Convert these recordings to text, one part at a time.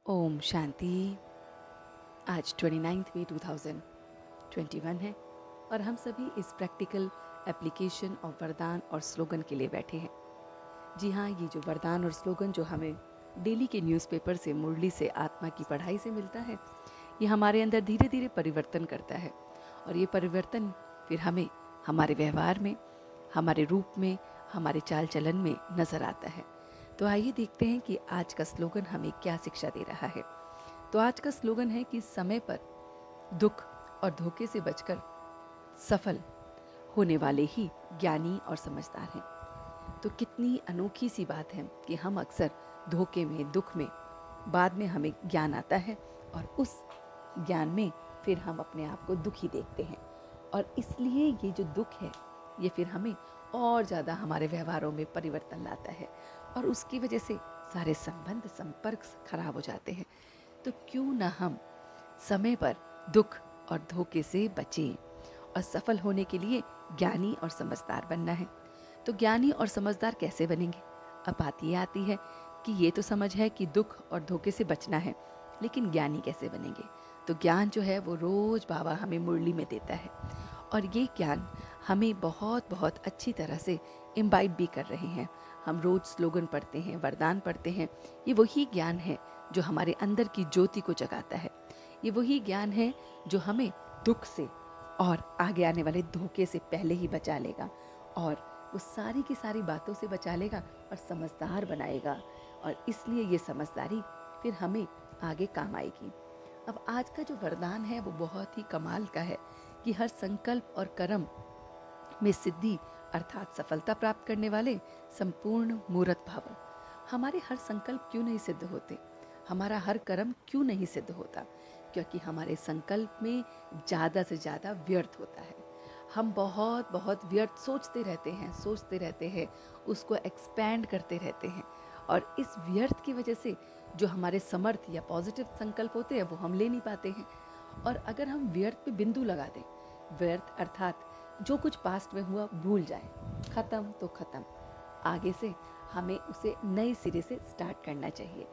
ओम शांति। आज 29 मई 2021 है और हम सभी इस प्रैक्टिकल एप्लीकेशन और वरदान और स्लोगन के लिए बैठे हैं। जी हाँ, ये जो वरदान और स्लोगन जो हमें डेली के न्यूज़पेपर से, मुरली से, आत्मा की पढ़ाई से मिलता है, ये हमारे अंदर धीरे धीरे परिवर्तन करता है और ये परिवर्तन फिर हमें हमारे व्यवहार में, हमारे रूप में, हमारे चाल चलन में नजर आता है। तो आइए देखते हैं कि आज का स्लोगन हमें क्या शिक्षा दे रहा है। तो आज का स्लोगन है कि समय पर दुख और धोखे से बचकर सफल होने वाले ही ज्ञानी और समझदार हैं। तो कितनी अनोखी सी बात है कि हम अक्सर धोखे में, दुख में बाद में हमें ज्ञान आता है और उस ज्ञान में फिर हम अपने आप को दुखी देखते हैं और इसलिए ये जो दुख है ये फिर हमें और ज़्यादा हमारे व्यवहारों में परिवर्तन लाता है और उसकी वजह से सारे संबंध, संपर्क खराब हो जाते हैं। तो क्यों ना हम समय पर दुख और धोखे से बचें और सफल होने के लिए ज्ञानी और समझदार बनना है। तो ज्ञानी और समझदार कैसे बनेंगे? अब बात ये आती है कि ये तो समझ है कि दुख और धोखे से बचना है, लेकिन ज्ञानी कैसे बनेंगे? तो ज्ञान जो है वो रोज बाबा हमें मुरली में देता है और ये ज्ञान हमें बहुत बहुत अच्छी तरह से इम्बाइब भी कर रहे हैं। हम रोज स्लोगन पढ़ते हैं, वरदान पढ़ते हैं। ये वही ज्ञान है जो हमारे अंदर की ज्योति को जगाता है। ये वही ज्ञान है जो हमें दुख से और आगे आने वाले धोखे से पहले ही बचा लेगा और वो सारी की सारी बातों से बचा लेगा और समझदार बनाएगा। और इसलिए ये समझदारी फिर हमें आगे काम आएगी। अब आज का जो वरदान है वो बहुत ही कमाल का है कि हर संकल्प और कर्म में सिद्धि अर्थात सफलता प्राप्त करने वाले संपूर्ण मूर्त भव। हमारे हर संकल्प क्यों नहीं सिद्ध होते? हमारा हर कर्म क्यों नहीं सिद्ध होता? क्योंकि हमारे संकल्प में ज़्यादा से ज़्यादा व्यर्थ होता है। हम बहुत बहुत व्यर्थ सोचते रहते हैं, उसको एक्सपैंड करते रहते हैं और इस व्यर्थ की वजह से जो हमारे समर्थ या पॉजिटिव संकल्प होते हैं वो हम ले नहीं पाते हैं। और अगर हम व्यर्थ पे बिंदु लगा दें, व्यर्थ अर्थात जो कुछ पास्ट में हुआ भूल जाए, खत्म तो खत्म, आगे से हमें उसे नए सिरे से स्टार्ट करना चाहिए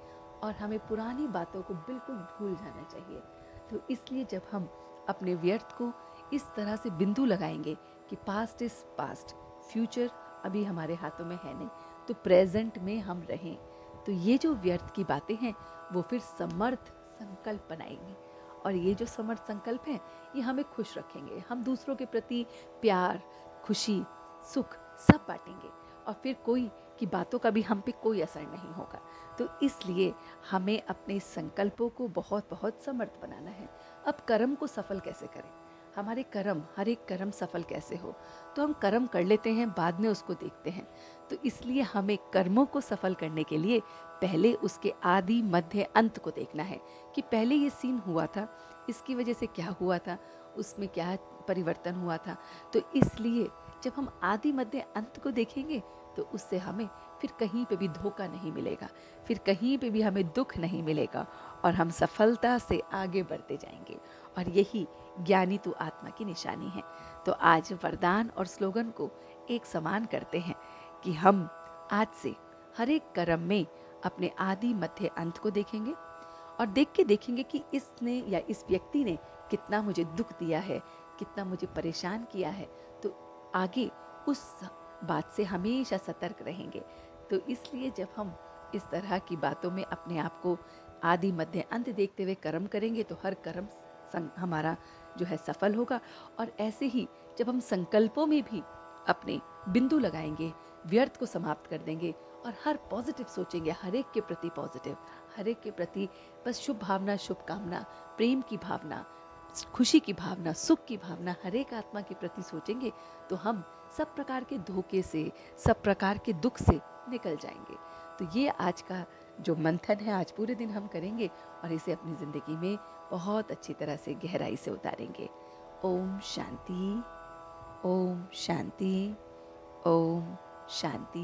और हमें पुरानी बातों को बिल्कुल भूल जाना चाहिए। तो इसलिए जब हम अपने व्यर्थ को इस तरह से बिंदु लगाएंगे कि पास्ट इज पास्ट, फ्यूचर अभी हमारे हाथों में है नहीं, तो प्रेजेंट में हम रहें, तो ये जो व्यर्थ की बातें हैं वो फिर समर्थ संकल्प बनाएंगी और ये जो समर्थ संकल्प हैं ये हमें खुश रखेंगे। हम दूसरों के प्रति प्यार, खुशी, सुख सब बांटेंगे और फिर कोई की बातों का भी हम पे कोई असर नहीं होगा। तो इसलिए हमें अपने संकल्पों को बहुत बहुत समर्थ बनाना है। अब कर्म को सफल कैसे करें? हमारे कर्म, हर एक कर्म सफल कैसे हो? तो हम कर्म कर लेते हैं, बाद में उसको देखते हैं। तो इसलिए हमें कर्मों को सफल करने के लिए पहले उसके आदि, मध्य, अंत को देखना है कि पहले ये सीन हुआ था, इसकी वजह से क्या हुआ था, उसमें क्या परिवर्तन हुआ था। तो इसलिए जब हम आदि, मध्य, अंत को देखेंगे तो उससे हमें फिर कहीं पे भी धोखा नहीं मिलेगा, फिर कहीं पे भी हमें दुख नहीं मिलेगा और हम सफलता से आगे बढ़ते जाएंगे। और यही ज्ञानी तो आत्मा की निशानी है। तो आज वरदान और स्लोगन को एक समान करते हैं कि हम आज से हर एक कर्म में अपने आदि, मध्य, अंत को देखेंगे और देख के देखेंगे कि इसने या इस व्यक्ति ने कितना मुझे दुख दिया है, कितना मुझे परेशान किया है। तो आगे उस बात से हमेशा सतर्क रहेंगे। तो इसलिए जब हम इस तरह की बातों में अपने आप को आदि, मध्य, अंत देखते हुए कर्म करेंगे तो हर कर्म हमारा जो है सफल होगा। और ऐसे ही जब हम संकल्पों में भी अपने बिंदु लगाएंगे, व्यर्थ को समाप्त कर देंगे और हर पॉजिटिव सोचेंगे, हर एक के प्रति पॉजिटिव, हर एक के प्रति बस शुभ भावना, शुभकामना, प्रेम की भावना, खुशी की भावना, सुख की भावना हर एक आत्मा के प्रति सोचेंगे तो हम सब प्रकार के धोखे से, सब प्रकार के दुख से निकल जाएंगे। तो ये आज का जो मंथन है आज पूरे दिन हम करेंगे और इसे अपनी जिंदगी में बहुत अच्छी तरह से गहराई से उतारेंगे। ओम शांति, ओम शांति, ओम शांति।